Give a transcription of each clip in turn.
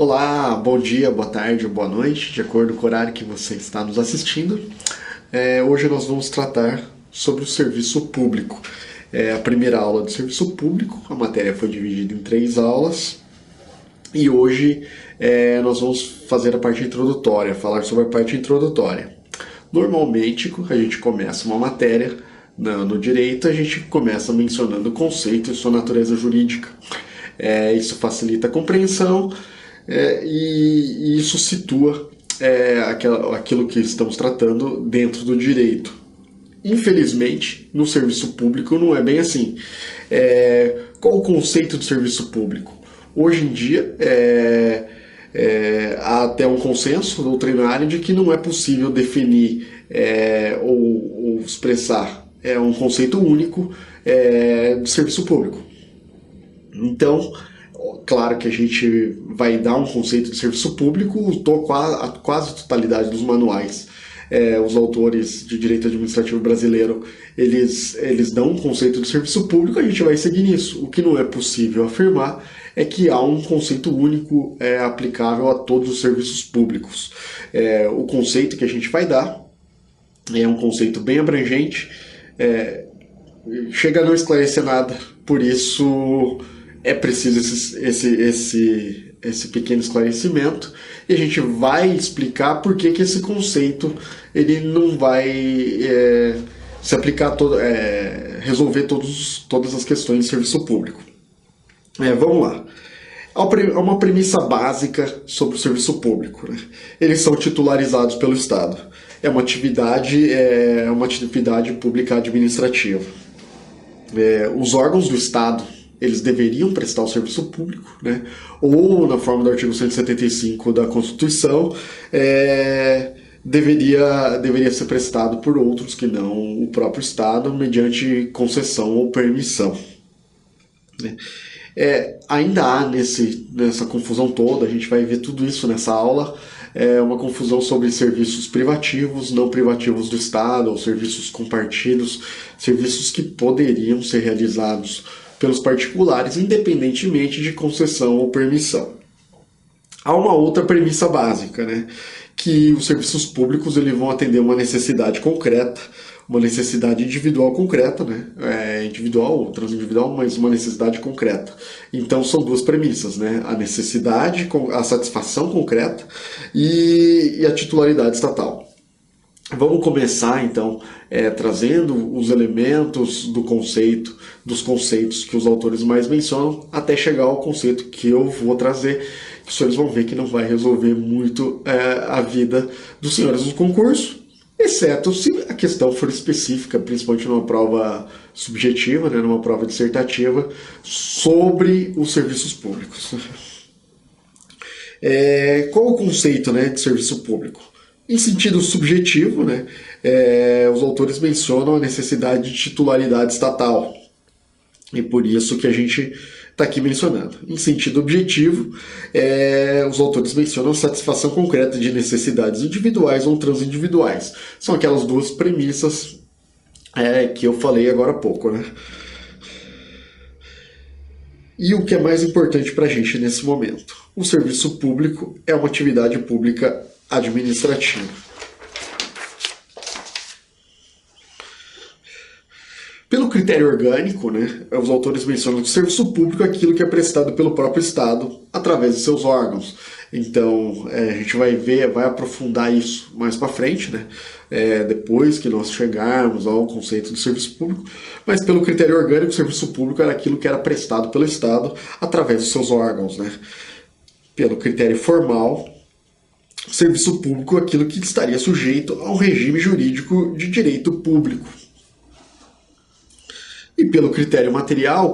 Olá, bom dia, boa tarde ou boa noite, de acordo com o horário que você está nos assistindo. Hoje nós vamos tratar sobre o serviço público. A primeira aula do serviço público, a matéria foi dividida em 3 aulas e hoje nós vamos fazer a parte introdutória, falar sobre a parte introdutória. Normalmente, a gente começa uma matéria no direito, a gente começa mencionando o conceito e sua natureza jurídica. Isso facilita a compreensão e isso situa aquilo que estamos tratando dentro do direito. Infelizmente, no serviço público não é bem assim. Qual o conceito de serviço público? Hoje em dia, há até um consenso doutrinário de que não é possível definir ou expressar um conceito único de serviço público. Então, claro que a gente vai dar um conceito de serviço público, a quase totalidade dos manuais. Os autores de direito administrativo brasileiro, eles dão um conceito de serviço público, a gente vai seguir nisso. O que não é possível afirmar é que há um conceito único aplicável a todos os serviços públicos. O conceito que a gente vai dar é um conceito bem abrangente, chega a não esclarecer nada, por isso é preciso esse pequeno esclarecimento e a gente vai explicar por que esse conceito ele não vai se aplicar resolver todas as questões de serviço público. Vamos lá. Há uma premissa básica sobre o serviço público, né? Eles são titularizados pelo Estado. É uma atividade pública administrativa. Os órgãos do Estado eles deveriam prestar o serviço público, né? Ou, na forma do artigo 175 da Constituição, deveria ser prestado por outros que não o próprio Estado, mediante concessão ou permissão. Ainda há nessa confusão toda, a gente vai ver tudo isso nessa aula, uma confusão sobre serviços privativos, não privativos do Estado, ou serviços compartidos, serviços que poderiam ser realizados pelos particulares, independentemente de concessão ou permissão. Há uma outra premissa básica, né? Que os serviços públicos eles vão atender uma necessidade concreta, uma necessidade individual concreta, né? Individual ou transindividual, mas uma necessidade concreta. Então são duas premissas, né? A necessidade, a satisfação concreta e a titularidade estatal. Vamos começar, então, trazendo os elementos dos conceitos que os autores mais mencionam, até chegar ao conceito que eu vou trazer, que os senhores vão ver que não vai resolver muito a vida dos senhores no concurso, exceto se a questão for específica, principalmente numa prova subjetiva, né, numa prova dissertativa, sobre os serviços públicos. Qual o conceito, né, de serviço público? Em sentido subjetivo, né, os autores mencionam a necessidade de titularidade estatal. E por isso que a gente está aqui mencionando. Em sentido objetivo, os autores mencionam a satisfação concreta de necessidades individuais ou transindividuais. São aquelas duas premissas que eu falei agora há pouco, né? E o que é mais importante para a gente nesse momento? O serviço público é uma atividade pública administrativa. Pelo critério orgânico, né, os autores mencionam que o serviço público é aquilo que é prestado pelo próprio Estado através de seus órgãos. Então, a gente vai aprofundar isso mais para frente, né, depois que nós chegarmos ao conceito de serviço público. Mas pelo critério orgânico, o serviço público era aquilo que era prestado pelo Estado através dos seus órgãos, né. Pelo critério formal, o serviço público é aquilo que estaria sujeito ao regime jurídico de direito público. E pelo critério material,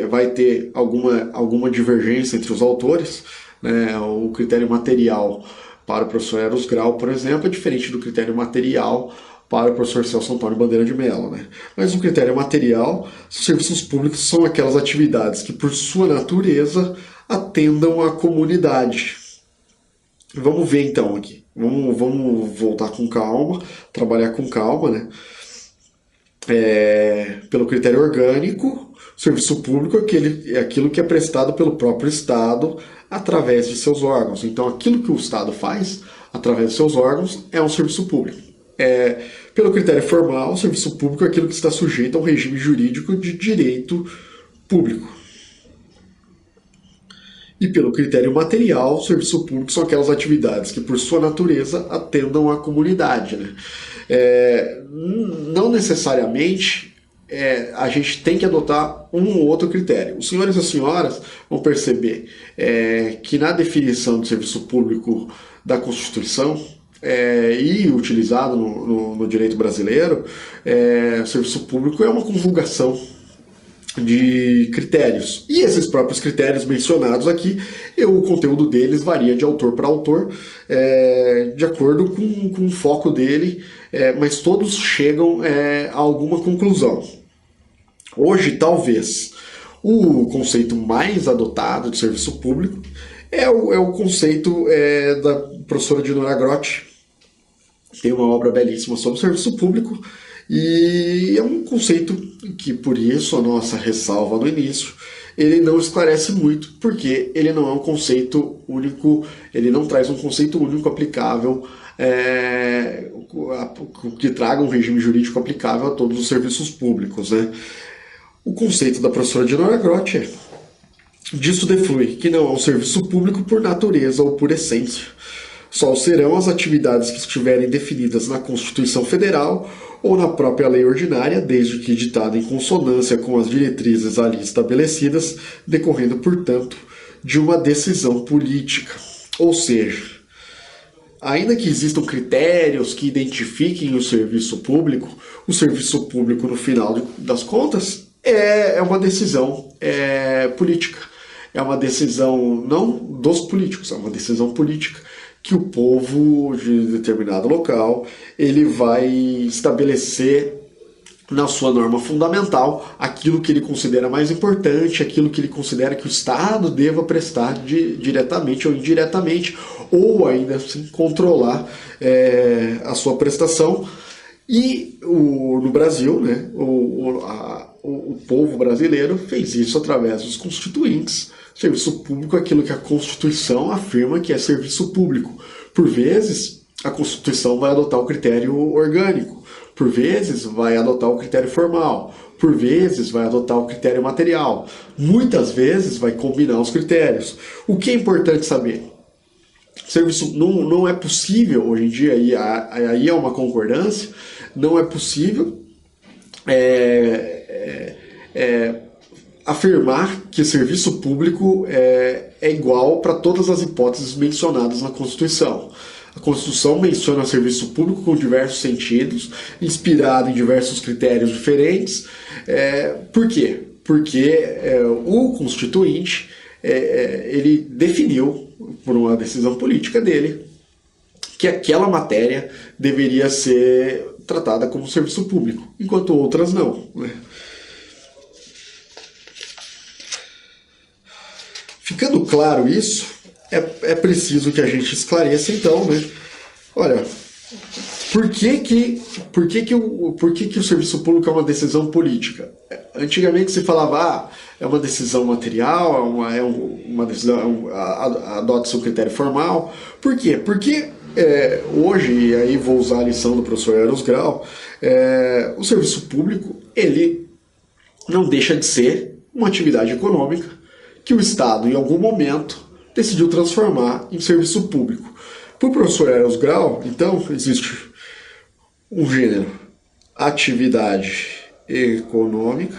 vai ter alguma divergência entre os autores, né? O critério material para o professor Eros Grau, por exemplo, é diferente do critério material para o professor Celso Antônio Bandeira de Mello, né? Mas no critério material, os serviços públicos são aquelas atividades que, por sua natureza, atendam à comunidade. Vamos ver então aqui. Vamos voltar com calma, trabalhar com calma, né? pelo critério orgânico. O serviço público é aquilo que é prestado pelo próprio Estado através de seus órgãos. Então, aquilo que o Estado faz através de seus órgãos é um serviço público. Pelo critério formal, o serviço público é aquilo que está sujeito ao regime jurídico de direito público. E pelo critério material, o serviço público são aquelas atividades que, por sua natureza, atendam à comunidade. Né? Não necessariamente a gente tem que adotar um ou outro critério. Os senhores e as senhoras vão perceber que na definição do serviço público da Constituição, e utilizado no direito brasileiro, o serviço público é uma conjugação de critérios. E esses próprios critérios mencionados aqui, o conteúdo deles varia de autor para autor, de acordo com o foco dele, mas todos chegam a alguma conclusão. Hoje, talvez, o conceito mais adotado de serviço público é o conceito da professora Dinora Grotti. Tem uma obra belíssima sobre o serviço público, e é um conceito que, por isso, a nossa ressalva no início, ele não esclarece muito, porque ele não é um conceito único, ele não traz um conceito único aplicável, que traga um regime jurídico aplicável a todos os serviços públicos. Né? O conceito da professora Dinora Grotti é: disso deflui que não é um serviço público por natureza ou por essência. Só serão as atividades que estiverem definidas na Constituição Federal ou na própria lei ordinária, desde que editada em consonância com as diretrizes ali estabelecidas, decorrendo, portanto, de uma decisão política. Ou seja, ainda que existam critérios que identifiquem o serviço público, no final das contas, é uma decisão política. É uma decisão não dos políticos, é uma decisão política que o povo de determinado local ele vai estabelecer na sua norma fundamental aquilo que ele considera mais importante, aquilo que ele considera que o Estado deva prestar diretamente ou indiretamente, ou ainda assim controlar a sua prestação. E no Brasil, né, o povo brasileiro fez isso através dos constituintes. Serviço público é aquilo que a Constituição afirma que é serviço público. Por vezes, a Constituição vai adotar o critério orgânico, por vezes vai adotar o critério formal, por vezes vai adotar o critério material, muitas vezes vai combinar os critérios. O que é importante saber? Serviço não é possível, hoje em dia, aí é uma concordância, não é possível afirmar que serviço público é igual para todas as hipóteses mencionadas na Constituição. A Constituição menciona serviço público com diversos sentidos, inspirado em diversos critérios diferentes. Por quê? Porque o Constituinte ele definiu, por uma decisão política dele, que aquela matéria deveria ser tratada como serviço público, enquanto outras não. Né? Ficando claro isso, é preciso que a gente esclareça então, né? Olha, por que o serviço público é uma decisão política? Antigamente se falava, é uma decisão material, uma decisão, adota-se um critério formal. Por quê? Porque hoje, e aí vou usar a lição do professor Eros Grau, o serviço público, ele não deixa de ser uma atividade econômica que o Estado, em algum momento, decidiu transformar em serviço público. Para o professor Eros Grau, então, existe um gênero, atividade econômica,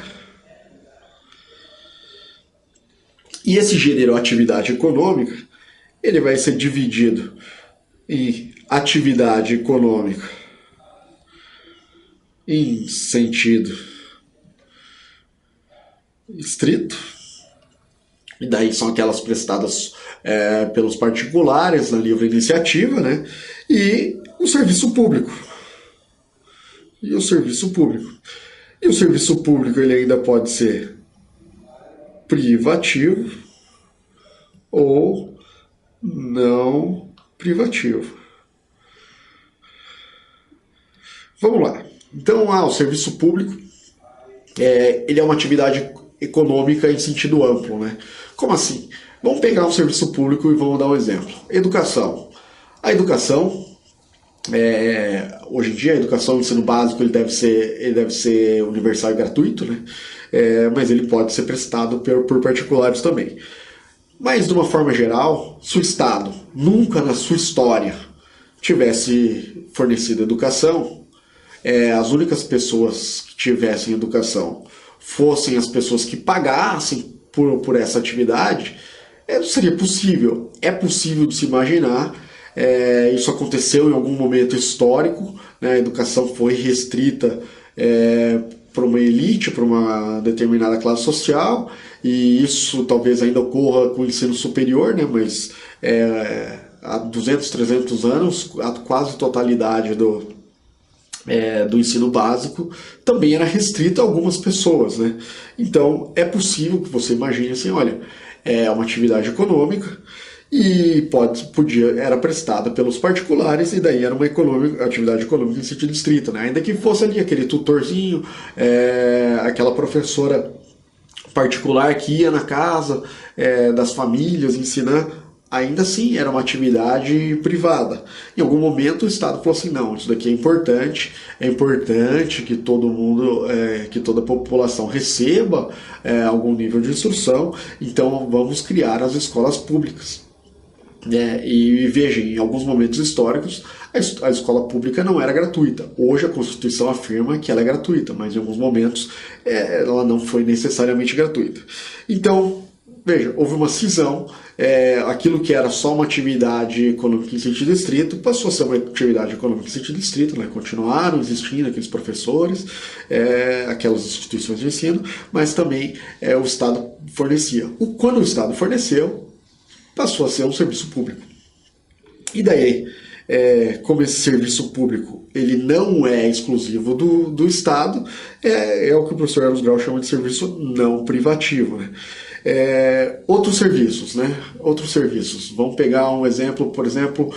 e esse gênero, atividade econômica, ele vai ser dividido em atividade econômica em sentido estrito, e daí são aquelas prestadas pelos particulares na livre iniciativa, né? E o serviço público. E o serviço público ele ainda pode ser privativo ou não privativo. Vamos lá. Então, o serviço público ele é uma atividade econômica em sentido amplo, né? Como assim? Vamos pegar um serviço público e vamos dar um exemplo. Educação. A educação, hoje em dia, a educação, o ensino básico, ele deve ser universal e gratuito, né? Mas ele pode ser prestado por particulares também. Mas, de uma forma geral, se o Estado nunca na sua história tivesse fornecido educação, as únicas pessoas que tivessem educação fossem as pessoas que pagassem por essa atividade, não seria possível. É possível de se imaginar, isso aconteceu em algum momento histórico, né? A educação foi restrita para uma elite, para uma determinada classe social, e isso talvez ainda ocorra com o ensino superior, né? Mas há 200, 300 anos, a quase totalidade do ensino básico também era restrita a algumas pessoas, né? Então é possível que você imagine assim, olha, é uma atividade econômica e era prestada pelos particulares e daí era uma atividade econômica em sentido estrito, né? Ainda que fosse ali aquele tutorzinho, aquela professora particular que ia na casa das famílias ensinar, ainda assim era uma atividade privada. Em algum momento o Estado falou assim, não, isso daqui é importante que todo mundo, que toda a população receba algum nível de instrução, então vamos criar as escolas públicas. E veja, em alguns momentos históricos, a escola pública não era gratuita. Hoje a Constituição afirma que ela é gratuita, mas em alguns momentos ela não foi necessariamente gratuita. Então, veja, houve uma cisão, aquilo que era só uma atividade econômica em sentido estrito passou a ser uma atividade econômica em sentido estrito, né? Continuaram existindo aqueles professores, aquelas instituições de ensino, mas também o Estado fornecia. Quando o Estado forneceu, passou a ser um serviço público. E daí, como esse serviço público ele não é exclusivo do Estado, é o que o professor Eros Grau chama de serviço não privativo, né? Outros serviços, né? Outros serviços. Vamos pegar um exemplo, por exemplo,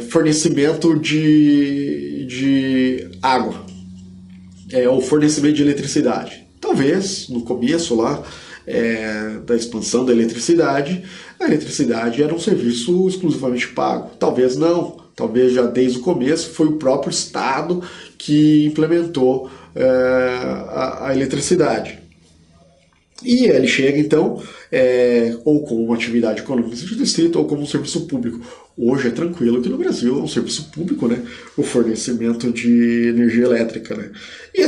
fornecimento de água, ou fornecimento de eletricidade. Talvez, no começo lá, da expansão da eletricidade, a eletricidade era um serviço exclusivamente pago. Talvez não, talvez já desde o começo foi o próprio Estado que implementou a eletricidade. E ele chega, então, ou como uma atividade econômica em sentido estrito, ou como um serviço público. Hoje é tranquilo que no Brasil é um serviço público, né? O fornecimento de energia elétrica, né? E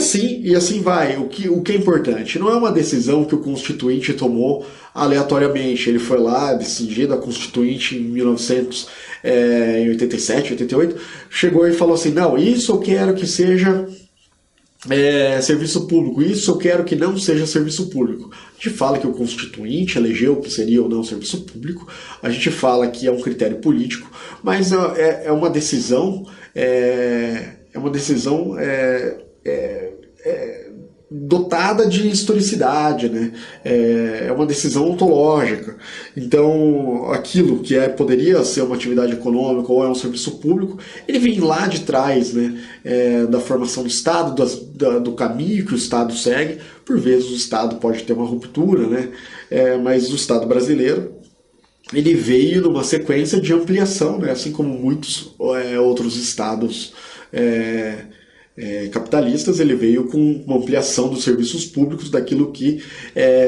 assim vai. O que é importante? Não é uma decisão que o Constituinte tomou aleatoriamente. Ele foi lá, decidido, a Constituinte em 1987, 88, chegou e falou assim, não, isso eu quero que seja serviço público, isso eu quero que não seja serviço público. A gente fala que o Constituinte elegeu o que seria ou não serviço público, a gente fala que é um critério político, mas é uma decisão dotada de historicidade, né? É uma decisão ontológica. Então, aquilo que poderia ser uma atividade econômica ou é um serviço público, ele vem lá de trás, né? Da formação do Estado, do caminho que o Estado segue. Por vezes o Estado pode ter uma ruptura, né? Mas o Estado brasileiro ele veio numa sequência de ampliação, né? Assim como muitos outros estados capitalistas, ele veio com uma ampliação dos serviços públicos, daquilo que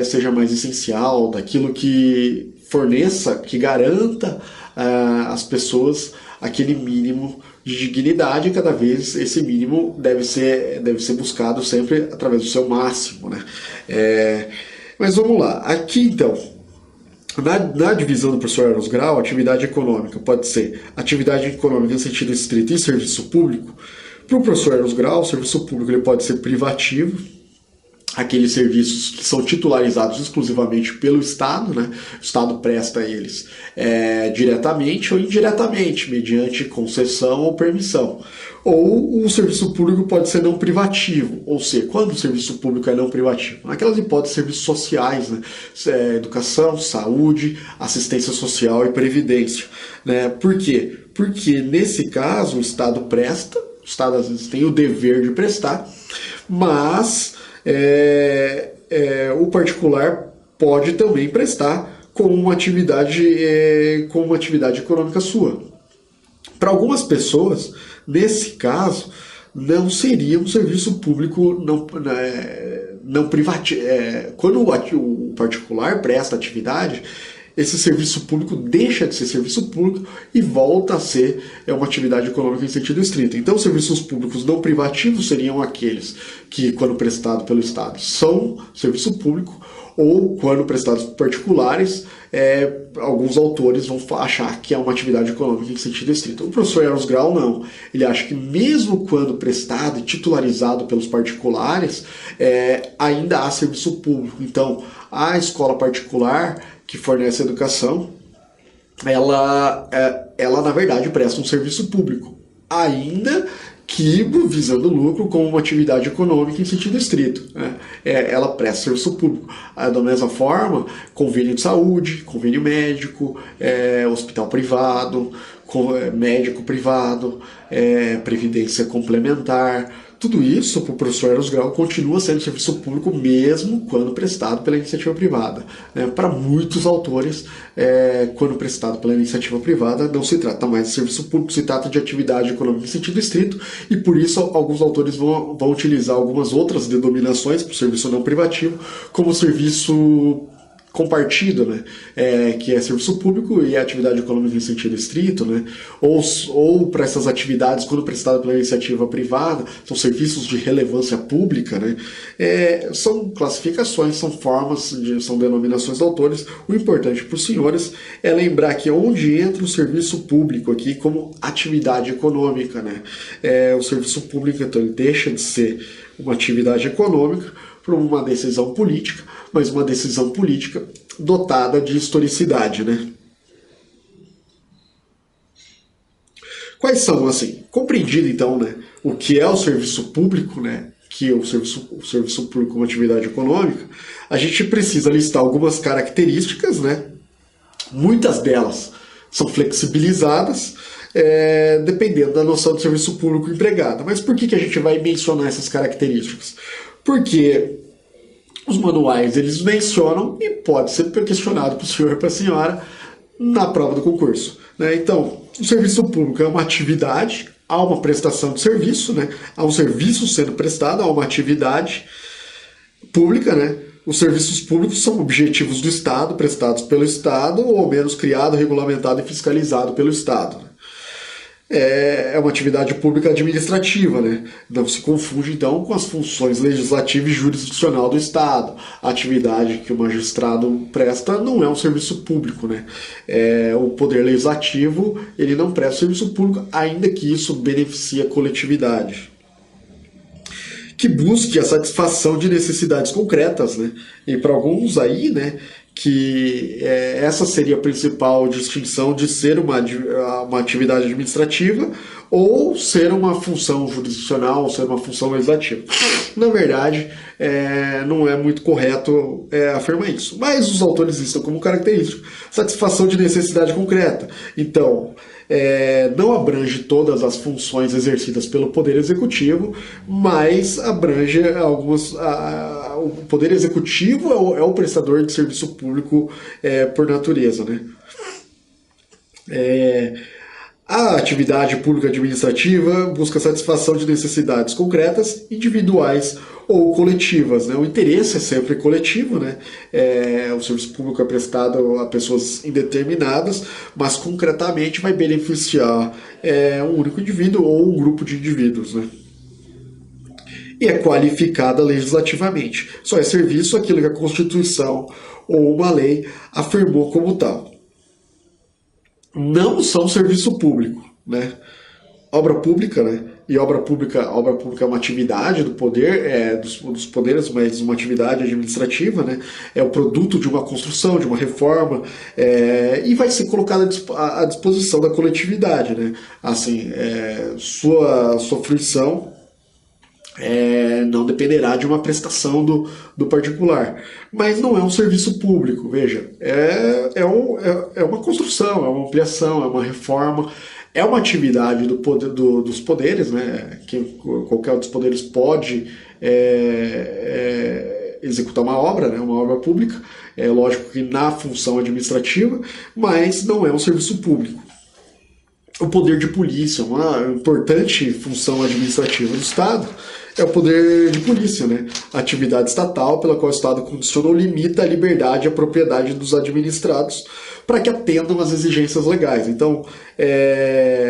seja mais essencial, daquilo que forneça, que garanta às pessoas aquele mínimo de dignidade, e cada vez esse mínimo deve ser buscado sempre através do seu máximo, né? Mas vamos lá, aqui então, na divisão do professor Eros Grau, atividade econômica pode ser atividade econômica em sentido estrito e serviço público. Para o professor Eros Grau, o serviço público ele pode ser privativo, aqueles serviços que são titularizados exclusivamente pelo Estado, né? O Estado presta a eles diretamente ou indiretamente, mediante concessão ou permissão. Ou o serviço público pode ser não privativo, ou seja, quando o serviço público é não privativo? Naquelas hipóteses, serviços sociais, né? Educação, saúde, assistência social e previdência, né? Por quê? Porque nesse caso o Estado presta Estado às vezes tem o dever de prestar, mas o particular pode também prestar como uma atividade econômica sua. Para algumas pessoas, nesse caso, não seria um serviço público não privativo. Quando o particular presta atividade, esse serviço público deixa de ser serviço público e volta a ser uma atividade econômica em sentido estrito. Então, serviços públicos não privativos seriam aqueles que, quando prestados pelo Estado, são serviço público, ou quando prestados por particulares, alguns autores vão achar que é uma atividade econômica em sentido estrito. O professor Eros Grau não. Ele acha que mesmo quando prestado e titularizado pelos particulares, ainda há serviço público. Então, a escola particular que fornece educação, ela na verdade presta um serviço público, ainda que visando lucro como uma atividade econômica em sentido estrito. Ela presta serviço público. Da mesma forma, convênio de saúde, convênio médico, hospital privado, médico privado, previdência complementar. Tudo isso, para o professor Eros Grau, continua sendo serviço público mesmo quando prestado pela iniciativa privada. Para muitos autores, quando prestado pela iniciativa privada, não se trata mais de serviço público, se trata de atividade econômica em sentido estrito, e por isso alguns autores vão utilizar algumas outras denominações para o serviço não privativo, como serviço compartido, né? Que é serviço público e atividade econômica em sentido estrito, né? Ou para essas atividades, quando prestado pela iniciativa privada, são serviços de relevância pública, né? São classificações, são formas, são denominações de autores. O importante para os senhores é lembrar que onde entra o serviço público aqui como atividade econômica, né? O serviço público, então, ele deixa de ser uma atividade econômica por uma decisão política, mas uma decisão política dotada de historicidade, né? Quais são, assim, compreendido então, né, o que é o serviço público, né, que é o serviço público como atividade econômica, a gente precisa listar algumas características, né? Muitas delas são flexibilizadas, dependendo da noção de serviço público empregado. Mas por que a gente vai mencionar essas características? Porque os manuais eles mencionam e pode ser questionado para o senhor e para a senhora na prova do concurso, né? Então, o serviço público é uma atividade, há uma prestação de serviço, né? Há um serviço sendo prestado, há uma atividade pública, né? Os serviços públicos são objetivos do Estado, prestados pelo Estado, ou ao menos criado, regulamentado e fiscalizado pelo Estado. É uma atividade pública administrativa, né? Não se confunde, então, com as funções legislativa e jurisdicional do Estado. A atividade que o magistrado presta não é um serviço público, né? O poder legislativo, ele não presta serviço público, ainda que isso beneficie a coletividade. Que busque a satisfação de necessidades concretas, né? E para alguns aí, né, que essa seria a principal distinção de ser uma atividade administrativa ou ser uma função jurisdicional, ou ser uma função legislativa. Na verdade, não é muito correto afirmar isso. Mas os autores listam como característica satisfação de necessidade concreta. Então, não abrange todas as funções exercidas pelo Poder Executivo, mas abrange algumas. O Poder Executivo é o prestador de serviço público por natureza, né? A atividade pública administrativa busca satisfação de necessidades concretas, individuais ou coletivas, né? O interesse é sempre coletivo, né? O serviço público é prestado a pessoas indeterminadas, mas concretamente vai beneficiar um único indivíduo ou um grupo de indivíduos, né? E é qualificada legislativamente. Só é serviço aquilo que a Constituição ou uma lei afirmou como tal. Não são serviço público, né? Obra pública, né? E obra pública é uma atividade do poder, dos poderes, mas uma atividade administrativa, né? É o produto de uma construção, de uma reforma, e vai ser colocada à disposição da coletividade, né? Assim, sua fruição não dependerá de uma prestação do particular. Mas não é um serviço público, veja. É uma construção, é uma ampliação, é uma reforma, é uma atividade do poder, dos poderes, né? Que qualquer um dos poderes pode executar uma obra, né? Uma obra pública. É lógico que na função administrativa, mas não é um serviço público. O poder de polícia, uma importante função administrativa do Estado, é o poder de polícia, né? A atividade estatal pela qual o Estado condiciona ou limita a liberdade e a propriedade dos administrados para que atendam às exigências legais. Então,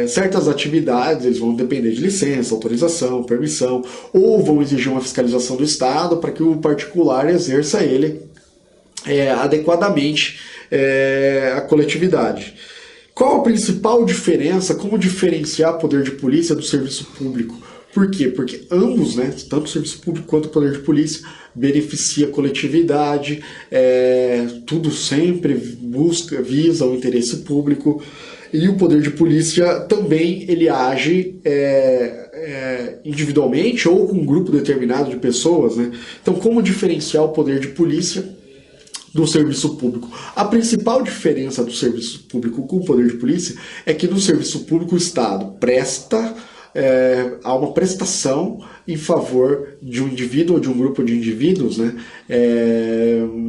certas atividades eles vão depender de licença, autorização, permissão, ou vão exigir uma fiscalização do Estado para que o particular exerça ele adequadamente a coletividade. Qual a principal diferença, como diferenciar o poder de polícia do serviço público? Por quê? Porque ambos, né, tanto o serviço público quanto o poder de polícia, beneficia a coletividade, tudo sempre visa o interesse público, e o poder de polícia também ele age individualmente ou com um grupo determinado de pessoas, né? Então, como diferenciar o poder de polícia do serviço público? A principal diferença do serviço público com o poder de polícia é que no serviço público o Estado há uma prestação em favor de um indivíduo ou de um grupo de indivíduos, né,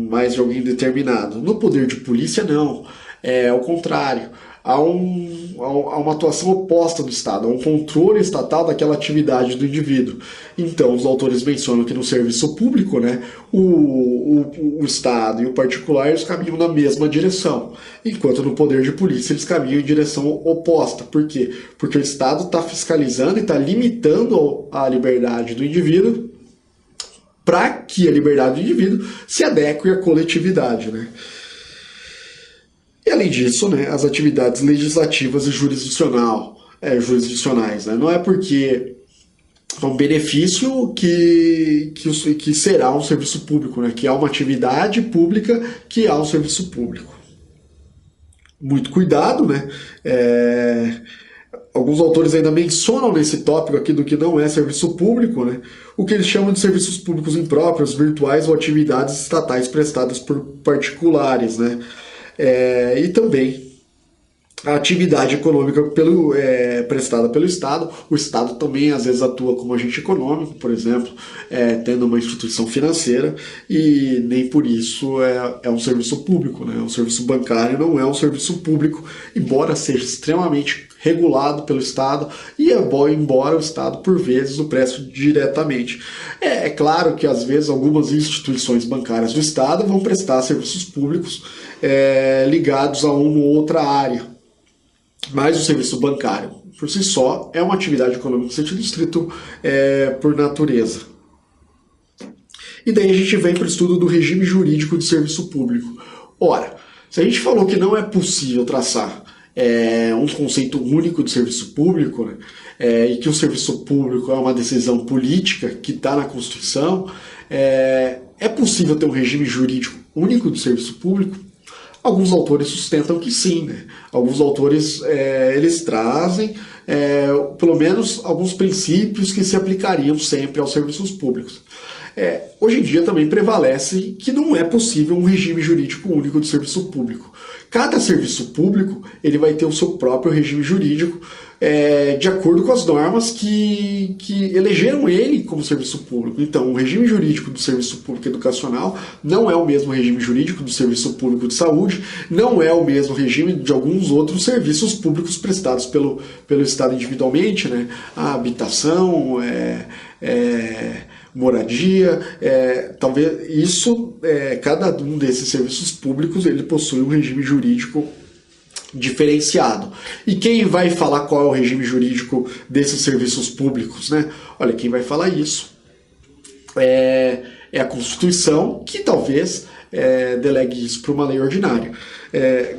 mais de alguém determinado. No poder de polícia não, é o contrário. Há uma atuação oposta do Estado, há um controle estatal daquela atividade do indivíduo. Então, os autores mencionam que no serviço público, né, o Estado e o particular eles caminham na mesma direção, enquanto no poder de polícia eles caminham em direção oposta. Por quê? Porque o Estado está fiscalizando e está limitando a liberdade do indivíduo para que a liberdade do indivíduo se adeque à coletividade, né? E além disso, né, as atividades legislativas e jurisdicionais, né? Não é porque é um benefício que será um serviço público, né? Que há uma atividade pública que há um serviço público. Muito cuidado, né? Alguns autores ainda mencionam nesse tópico aqui do que não é serviço público, né, o que eles chamam de serviços públicos impróprios, virtuais ou atividades estatais prestadas por particulares, né? E também a atividade econômica prestada pelo Estado. O Estado também às vezes atua como agente econômico, por exemplo, tendo uma instituição financeira, e nem por isso é um serviço público, né? Um serviço bancário não é um serviço público, embora seja extremamente regulado pelo Estado, e embora o Estado por vezes o preste diretamente. É claro que às vezes algumas instituições bancárias do Estado vão prestar serviços públicos ligados a uma ou outra área, mas o serviço bancário por si só é uma atividade econômica no sentido estrito por natureza. E daí a gente vem para o estudo do regime jurídico de serviço público. Ora, se a gente falou que não é possível traçar um conceito único de serviço público, né, e que o serviço público é uma decisão política que está na Constituição, é possível ter um regime jurídico único de serviço público? Alguns autores sustentam que sim, né? Alguns autores eles trazem pelo menos alguns princípios que se aplicariam sempre aos serviços públicos. Hoje em dia também prevalece que não é possível um regime jurídico único de serviço público. Cada serviço público ele vai ter o seu próprio regime jurídico de acordo com as normas que elegeram ele como serviço público. Então, o regime jurídico do serviço público educacional não é o mesmo regime jurídico do serviço público de saúde, não é o mesmo regime de alguns outros serviços públicos prestados pelo Estado individualmente, né? A habitação, moradia, talvez isso, cada um desses serviços públicos ele possui um regime jurídico diferenciado. E quem vai falar qual é o regime jurídico desses serviços públicos, né? Olha, quem vai falar isso é a Constituição, que talvez delegue isso para uma lei ordinária.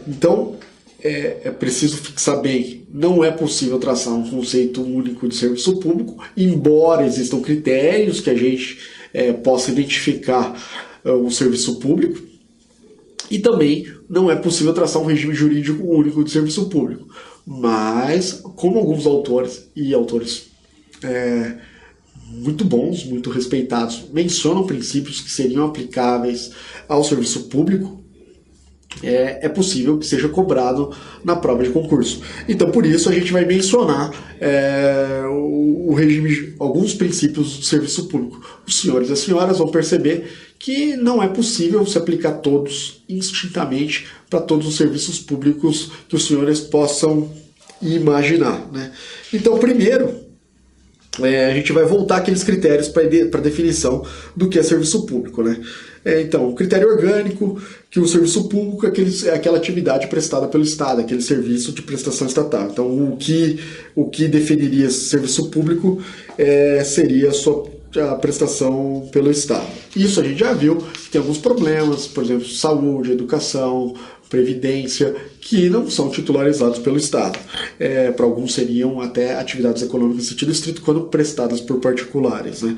Então, é preciso fixar bem, não é possível traçar um conceito único de serviço público, embora existam critérios que a gente possa identificar o serviço público, e também não é possível traçar um regime jurídico único de serviço público. Mas, como alguns autores muito bons, muito respeitados, mencionam princípios que seriam aplicáveis ao serviço público, é possível que seja cobrado na prova de concurso. Então, por isso, a gente vai mencionar o regime, alguns princípios do serviço público. Os senhores e as senhoras vão perceber que não é possível se aplicar todos instintamente para todos os serviços públicos que os senhores possam imaginar, né? Então, primeiro, a gente vai voltar aqueles critérios para definição do que é serviço público, né? Então, o critério orgânico, que o serviço público é aquela atividade prestada pelo Estado, aquele serviço de prestação estatal. Então, o que definiria esse serviço público seria a prestação pelo Estado. Isso a gente já viu que tem alguns problemas, por exemplo, saúde, educação, previdência, que não são titularizados pelo Estado. Para alguns seriam até atividades econômicas em sentido estrito quando prestadas por particulares, né?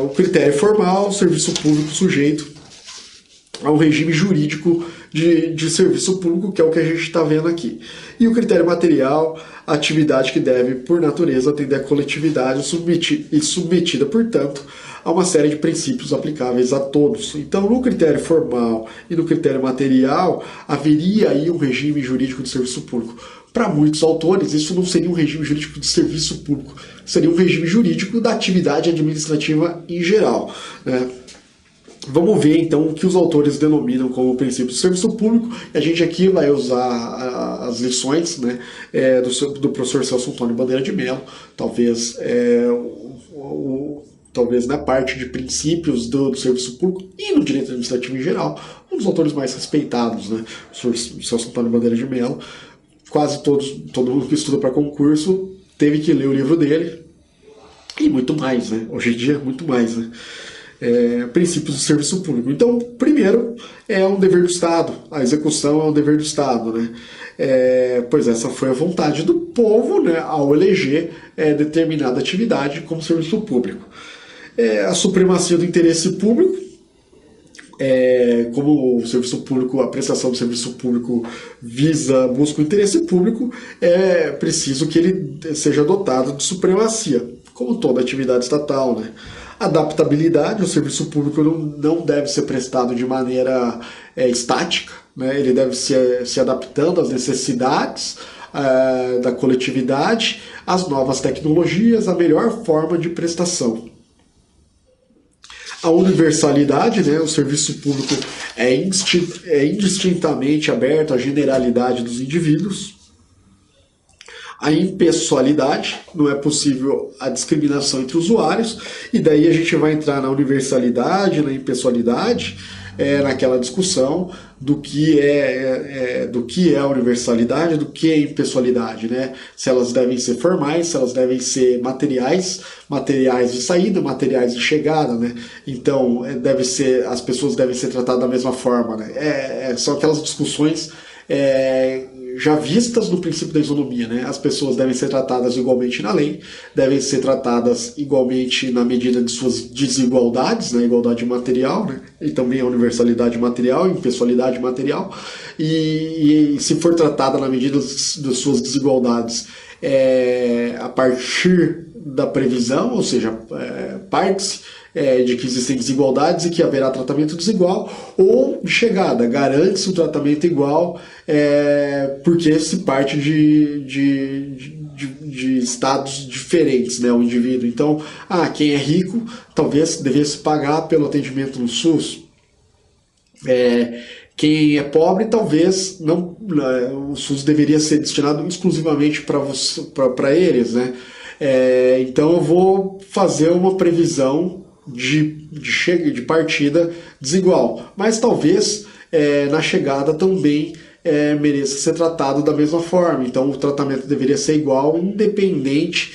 O critério formal, serviço público sujeito a um regime jurídico de serviço público, que é o que a gente está vendo aqui. E o critério material, a atividade que deve, por natureza, atender a coletividade e submetida, portanto, a uma série de princípios aplicáveis a todos. Então, no critério formal e no critério material, haveria aí um regime jurídico de serviço público. Para muitos autores, isso não seria um regime jurídico de serviço público, seria um regime jurídico da atividade administrativa em geral, né? Vamos ver então o que os autores denominam como princípio do serviço público. A gente aqui vai usar as lições, né, do professor Celso Antônio Bandeira de Mello, talvez talvez na parte de princípios do serviço público e no direito administrativo em geral, um dos autores mais respeitados, né, o professor Celso Antônio Bandeira de Mello. Quase todo mundo que estuda para concurso teve que ler o livro dele, e muito mais, né? Hoje em dia, muito mais, né? Princípios do serviço público. Então, primeiro, é um dever do Estado. A execução é um dever do Estado, né? Pois essa foi a vontade do povo, né, ao eleger determinada atividade como serviço público. A supremacia do interesse público, como o serviço público, a prestação do serviço público busca o interesse público, é preciso que ele seja dotado de supremacia, como toda atividade estatal, né? Adaptabilidade, o serviço público não deve ser prestado de maneira estática, né? Ele deve se adaptando às necessidades da coletividade, às novas tecnologias, à melhor forma de prestação. A universalidade, né? O serviço público é indistintamente aberto à generalidade dos indivíduos. A impessoalidade, não é possível a discriminação entre usuários, e daí a gente vai entrar na universalidade, na impessoalidade, naquela discussão do que é a universalidade, do que é impessoalidade, né? Se elas devem ser formais, se elas devem ser materiais de saída, materiais de chegada, né? Então, as pessoas devem ser tratadas da mesma forma, né? São aquelas discussões já vistas no princípio da isonomia, né? As pessoas devem ser tratadas igualmente na lei, devem ser tratadas igualmente na medida de suas desigualdades, né? Igualdade material, né? E também a universalidade material, impessoalidade material, e se for tratada na medida das suas desigualdades a partir da previsão, ou seja, parte-se de que existem desigualdades e que haverá tratamento desigual, ou de chegada, garante-se um tratamento igual, porque se parte de estados diferentes, né, o indivíduo. Então, quem é rico talvez devesse pagar pelo atendimento no SUS. Quem é pobre, talvez não, o SUS deveria ser destinado exclusivamente para eles, né? Então eu vou fazer uma previsão de partida desigual, mas talvez na chegada também mereça ser tratado da mesma forma. Então o tratamento deveria ser igual, independente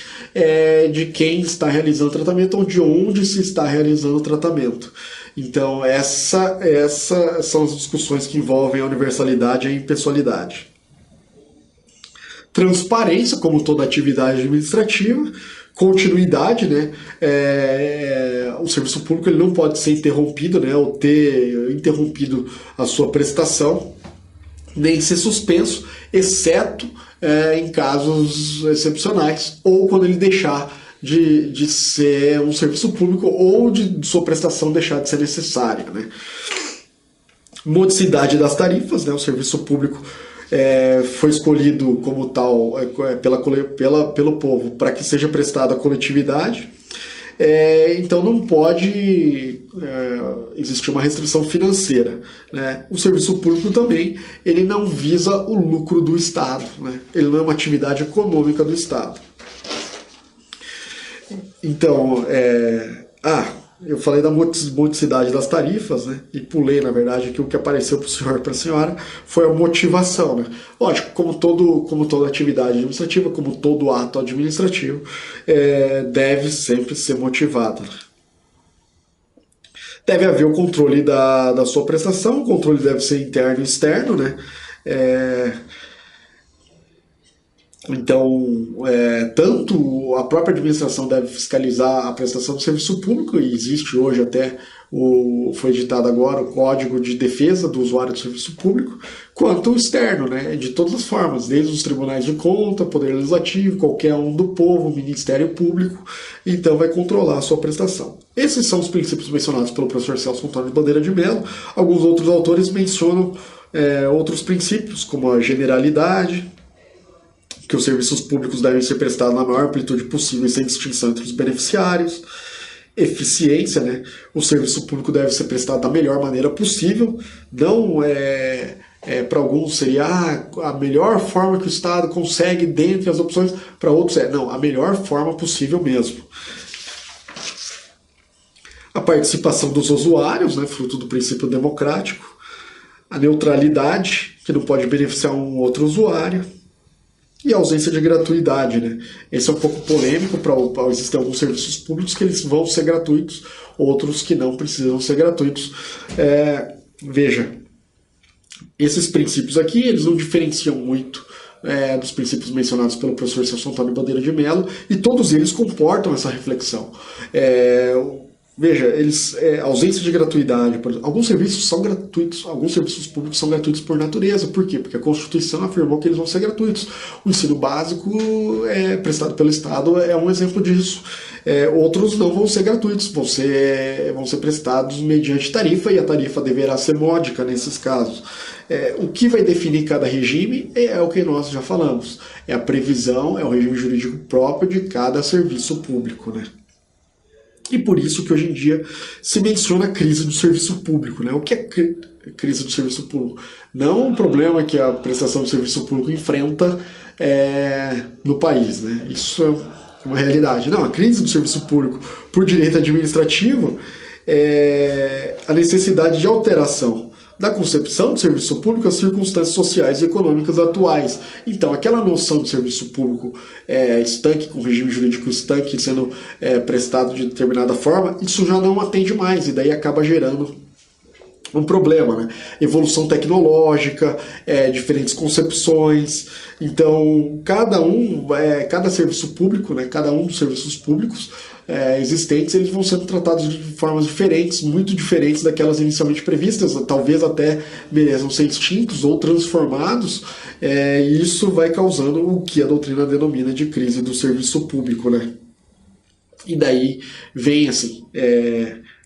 de quem está realizando o tratamento ou de onde se está realizando o tratamento. Então essas são as discussões que envolvem a universalidade e a impessoalidade. Transparência, como toda atividade administrativa. Continuidade, né? O serviço público ele não pode ser interrompido, né? Ou ter interrompido a sua prestação, nem ser suspenso, exceto em casos excepcionais, ou quando ele deixar de ser um serviço público ou de sua prestação deixar de ser necessária, né? Modicidade das tarifas, né? O serviço público foi escolhido como tal pelo povo para que seja prestado à coletividade. Então não pode existir uma restrição financeira, né? O serviço público também ele não visa o lucro do Estado, né? Ele não é uma atividade econômica do Estado. Então, eu falei da modicidade das tarifas, né? E pulei, na verdade, que o que apareceu para o senhor e para a senhora foi a motivação, né? Lógico, como toda atividade administrativa, como todo ato administrativo, deve sempre ser motivado, né? Deve haver o controle da sua prestação, o controle deve ser interno e externo, né? Então, tanto a própria administração deve fiscalizar a prestação do serviço público, e existe hoje até, foi editado agora o Código de Defesa do Usuário do Serviço Público, quanto o externo, né, de todas as formas, desde os tribunais de conta, Poder Legislativo, qualquer um do povo, Ministério Público, então vai controlar a sua prestação. Esses são os princípios mencionados pelo professor Celso Antônio de Bandeira de Mello. Alguns outros autores mencionam outros princípios, como a generalidade, que os serviços públicos devem ser prestados na maior amplitude possível e sem distinção entre os beneficiários. Eficiência, né? O serviço público deve ser prestado da melhor maneira possível. Não para alguns seria a melhor forma que o Estado consegue dentre as opções, para outros não, a melhor forma possível mesmo. A participação dos usuários, né? Fruto do princípio democrático. A neutralidade, que não pode beneficiar um outro usuário. E a ausência de gratuidade, né? Esse é um pouco polêmico, para existir alguns serviços públicos que eles vão ser gratuitos, outros que não precisam ser gratuitos. Veja, esses princípios aqui, eles não diferenciam muito dos princípios mencionados pelo professor Celso Antônio Bandeira de Mello, e todos eles comportam essa reflexão. Veja, ausência de gratuidade. Alguns serviços são gratuitos, alguns serviços públicos são gratuitos por natureza. Por quê? Porque a Constituição afirmou que eles vão ser gratuitos. O ensino básico prestado pelo Estado é um exemplo disso. Outros não vão ser gratuitos, vão ser prestados mediante tarifa, e a tarifa deverá ser módica nesses casos. O que vai definir cada regime é o que nós já falamos. É a previsão, é o regime jurídico próprio de cada serviço público, né? E por isso que hoje em dia se menciona a crise do serviço público, né? O que é crise do serviço público? Não um problema que a prestação do serviço público enfrenta no país, né? Isso é uma realidade. Não, a crise do serviço público por direito administrativo é a necessidade de alteração da concepção do serviço público às circunstâncias sociais e econômicas atuais. Então, aquela noção de serviço público estanque, com regime jurídico estanque, sendo prestado de determinada forma, isso já não atende mais, e daí acaba gerando um problema, né? Evolução tecnológica, diferentes concepções. Então, cada serviço público, né, cada um dos serviços públicos existentes, eles vão sendo tratados de formas diferentes, muito diferentes daquelas inicialmente previstas, talvez até mereçam ser extintos ou transformados, e isso vai causando o que a doutrina denomina de crise do serviço público, né? E daí vem assim,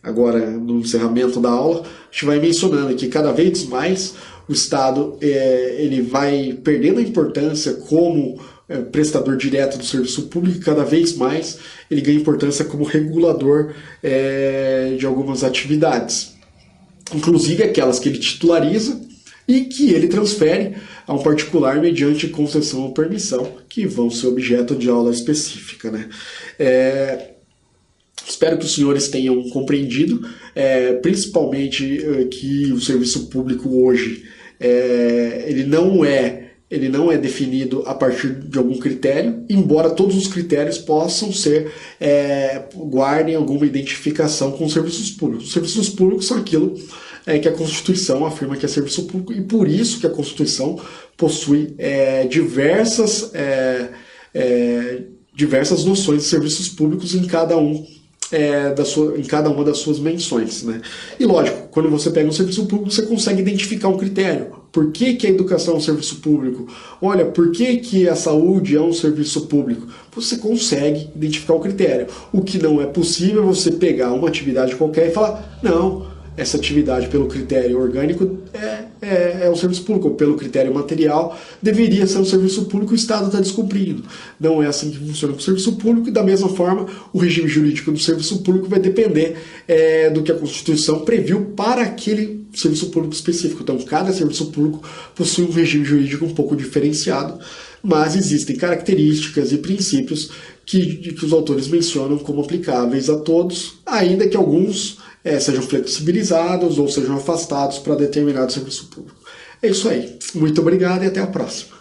agora no encerramento da aula, a gente vai mencionando que cada vez mais o Estado ele vai perdendo a importância como prestador direto do serviço público, e cada vez mais ele ganha importância como regulador de algumas atividades, inclusive aquelas que ele titulariza e que ele transfere a um particular mediante concessão ou permissão, que vão ser objeto de aula específica, né? Espero que os senhores tenham compreendido, principalmente que o serviço público hoje ele não é definido a partir de algum critério, embora todos os critérios possam guardem alguma identificação com os serviços públicos. Os serviços públicos são aquilo que a Constituição afirma que é serviço público, e por isso que a Constituição possui diversas noções de serviços públicos em cada uma das suas menções, né? E lógico, quando você pega um serviço público, você consegue identificar um critério. Por que a educação é um serviço público? Olha, por que a saúde é um serviço público? Você consegue identificar o critério. O que não é possível é você pegar uma atividade qualquer e falar, não, essa atividade pelo critério orgânico é um serviço público, ou pelo critério material, deveria ser um serviço público, o Estado está descumprindo. Não é assim que funciona o serviço público, e da mesma forma, o regime jurídico do serviço público vai depender do que a Constituição previu para aquele serviço público específico. Então, cada serviço público possui um regime jurídico um pouco diferenciado, mas existem características e princípios que os autores mencionam como aplicáveis a todos, ainda que alguns sejam flexibilizados ou sejam afastados para determinado serviço público. É isso aí. Muito obrigado e até a próxima.